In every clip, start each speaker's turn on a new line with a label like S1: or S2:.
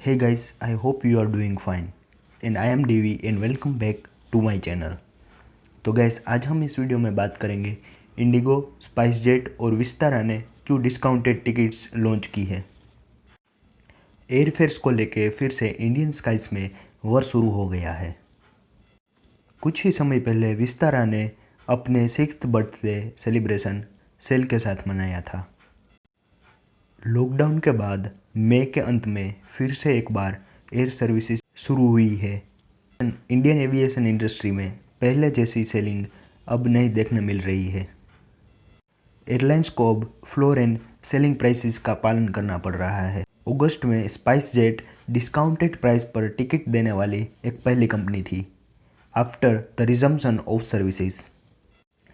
S1: Hey guys, I hope you are doing fine and I am Devi and welcome back to my channel। तो gas आज हम इस video में बात करेंगे इंडिगो, स्पाइसजेट और विस्तारा ने क्यों डिस्काउंटेड टिकट्स लॉन्च की है। एयरफेयर्स को लेके फिर से इंडियन स्काइज में वॉर शुरू हो गया है। कुछ ही समय पहले विस्तारा ने अपने 6th बर्थडे सेलिब्रेशन सेल के साथ मनाया था। लॉकडाउन के बाद मई के अंत में फिर से एक बार एयर सर्विसेज शुरू हुई है। इंडियन एविएशन इंडस्ट्री में पहले जैसी सेलिंग अब नहीं देखने मिल रही है। एयरलाइंस को अब फ्लोर एंड सेलिंग प्राइसेस का पालन करना पड़ रहा है। अगस्त में स्पाइसजेट डिस्काउंटेड प्राइस पर टिकट देने वाली एक पहली कंपनी थी after the resumption of services,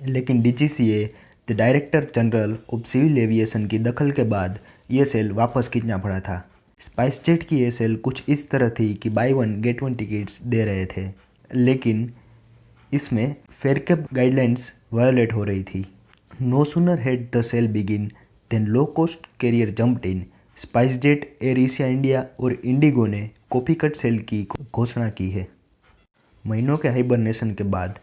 S1: लेकिन DGCA the director general of civil aviation की दखल के बाद ये सेल वापस खींचना पड़ा था। स्पाइसजेट की ये सेल कुछ इस तरह थी कि buy one get one tickets दे रहे थे, लेकिन इसमें फेयरकैप गाइडलाइंस वायोलेट हो रही थी। No sooner had the sale begin then low cost carrier jumped in. SpiceJet, Air Asia India और इंडिगो ने कॉपी कट सेल की घोषणा की है। महीनों के हाइबरनेशन के बाद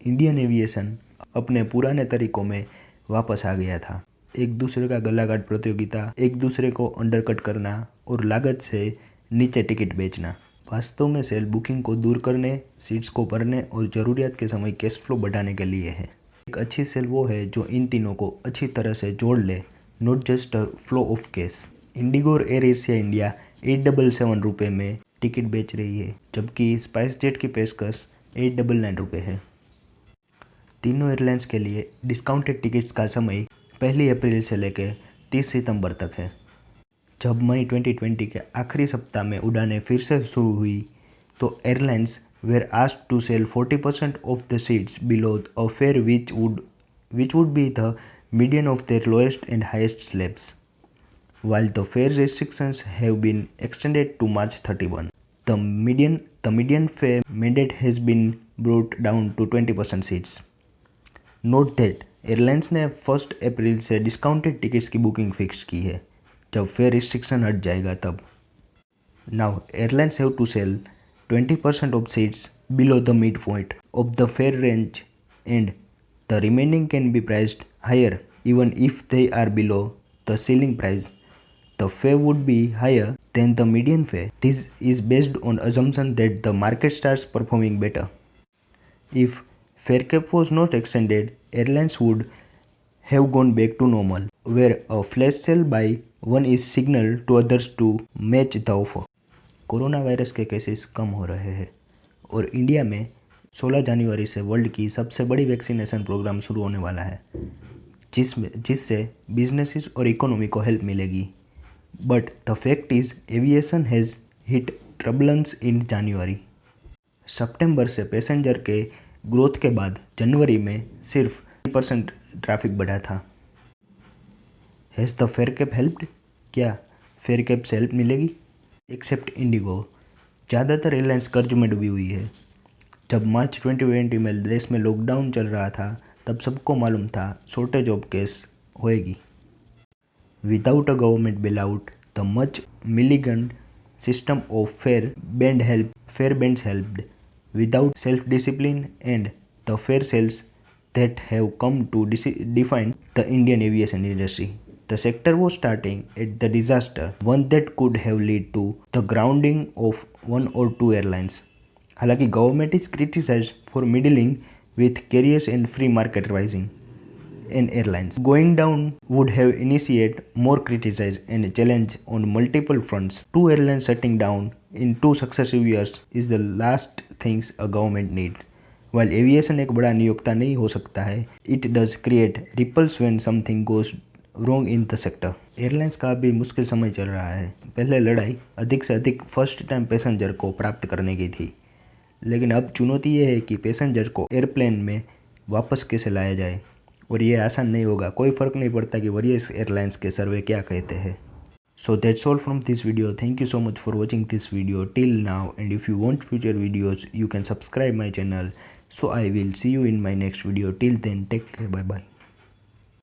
S1: इंडियन एविएशन अपने पुराने तरीकों में वापस आ गया था। एक दूसरे का गला काट प्रतियोगिता, एक दूसरे को अंडरकट करना और लागत से नीचे टिकट बेचना वास्तव में सेल बुकिंग को दूर करने, सीट्स को भरने और ज़रूरियात के समय कैश फ्लो बढ़ाने के लिए है। एक अच्छी सेल वो है जो इन तीनों को अच्छी तरह से जोड़ ले, not just a flow of cash. Indigo और एयर एशिया इंडिया 877 रुपये में टिकट बेच रही है, जबकि स्पाइसजेट की पेशकश 899 रुपये है। तीनों एयरलाइंस के लिए डिस्काउंटेड टिकट्स का समय 1 अप्रैल से लेकर 30 सितंबर तक है। जब मई 2020 के आखिरी सप्ताह में उड़ानें फिर से शुरू हुई तो airlines were asked to sell 40% of the seats below a fare which would be the median of their lowest and highest slabs, while the fare restrictions have been extended to March 31. The median fare mandate has been brought down to 20% seats. Note that airlines ने 1 April से discounted tickets की booking fix की है। जब fare restriction हट जाएगा तब। Now airlines have to sell 20% of seats below the midpoint of the fare range and the remaining can be priced higher even if they are below the ceiling price. The fare would be higher than the median fare. This is based on assumption that the market starts performing better. If fare cap was not extended, airlines would have gone back to normal, where a flash sale by one is signaled to others to match the offer. Corona virus के cases कम हो रहे हैं और India में 16 जनवरी से world की सबसे बड़ी वैक्सीनेशन प्रोग्राम शुरू होने वाला है, जिससे बिजनेसेस और इकोनॉमी को हेल्प मिलेगी। But the fact is aviation has hit turbulence in January. सितंबर से पैसेंजर के ग्रोथ के बाद जनवरी में सिर्फ 3% ट्रैफिक बढ़ा था। Has the fare cap helped? क्या फेयर कैप से हेल्प मिलेगी? Except IndiGo. ज़्यादातर एयरलाइंस कर्ज में डूबी हुई है। जब मार्च 2020 में देश में लॉकडाउन चल रहा था तब सबको मालूम था शॉर्टेज ऑफ कैश होएगी। Without a government bailout, the much maligned system of fare bans helped. Without self-discipline and the fare sales that have come to define the Indian aviation industry, the sector was starting at the disaster, one that could have led to the grounding of 1 or 2 airlines. हालांकि government is criticized for meddling with carriers and free market pricing. And airlines going down would have initiated more criticism and challenge on multiple fronts. 2 airlines shutting down in 2 successive years is the last things a government need. While aviation एक बड़ा नियोक्ता नहीं हो सकता है, it does create ripples when something goes wrong in the sector. Airlines का भी मुश्किल समय चल रहा है। पहले लड़ाई अधिक से अधिक फर्स्ट टाइम पैसेंजर को प्राप्त करने की थी, लेकिन अब चुनौती ये है कि पैसेंजर को एयरप्लेन में वापस कैसे लाया जाए, और ये आसान नहीं होगा। कोई फ़र्क नहीं पड़ता कि वरियस एयरलाइंस के सर्वे क्या कहते हैं। So that's all from this video. Thank you so much for watching this video till now, and if you want future videos you can subscribe my channel. So I will see you in my next video. Till then take care, bye bye.